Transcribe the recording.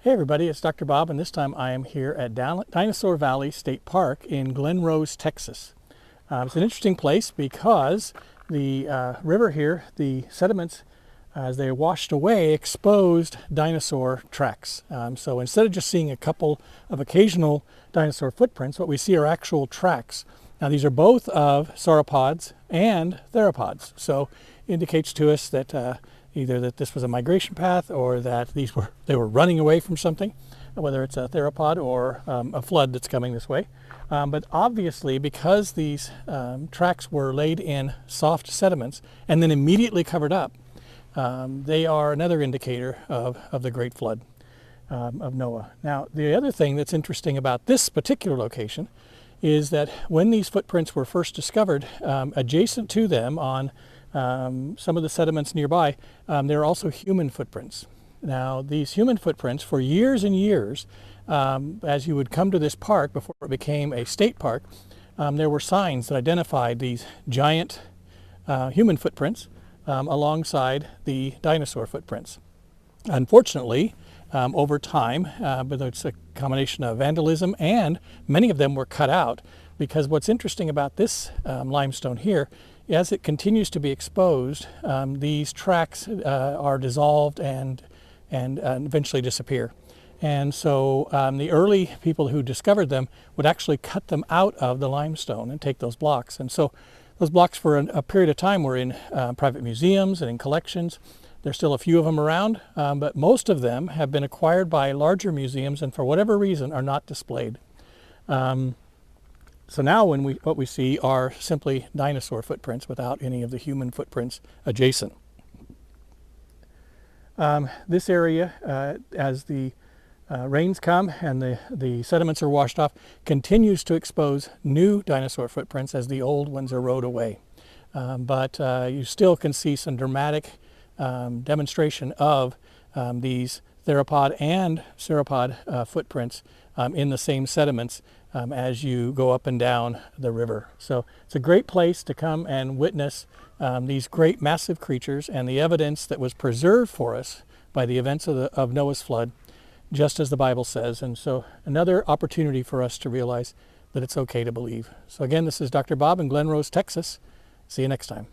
Hey everybody, it's Dr. Bob, and this time I am here at Dinosaur Valley State Park in Glen Rose, Texas. It's an interesting place because the river here, the sediments, as they washed away, exposed dinosaur tracks. So instead of just seeing a couple of occasional dinosaur footprints, what we see are actual tracks. Now these are both of sauropods and theropods, so indicates to us that either that this was a migration path or that they were running away from something, whether it's a theropod or a flood that's coming this way. But obviously, because these tracks were laid in soft sediments and then immediately covered up, they are another indicator of the Great Flood of Noah. Now, the other thing that's interesting about this particular location is that when these footprints were first discovered, adjacent to them on some of the sediments nearby, there are also human footprints. Now, these human footprints, for years and years, as you would come to this park before it became a state park, there were signs that identified these giant human footprints alongside the dinosaur footprints. Unfortunately, over time, but it's a combination of vandalism and many of them were cut out, because what's interesting about this limestone here, as it continues to be exposed, these tracks are dissolved and eventually disappear. And so the early people who discovered them would actually cut them out of the limestone and take those blocks. And so those blocks for a period of time were in private museums and in collections. There's still a few of them around, but most of them have been acquired by larger museums and for whatever reason are not displayed. So now what we see are simply dinosaur footprints without any of the human footprints adjacent. This area, as the rains come and the sediments are washed off, continues to expose new dinosaur footprints as the old ones erode away. But you still can see some dramatic demonstration of these theropod and sauropod footprints in the same sediments as you go up and down the river. So it's a great place to come and witness these great massive creatures and the evidence that was preserved for us by the events of Noah's flood, just as the Bible says. And so another opportunity for us to realize that it's okay to believe. So again, this is Dr. Bob in Glen Rose, Texas. See you next time.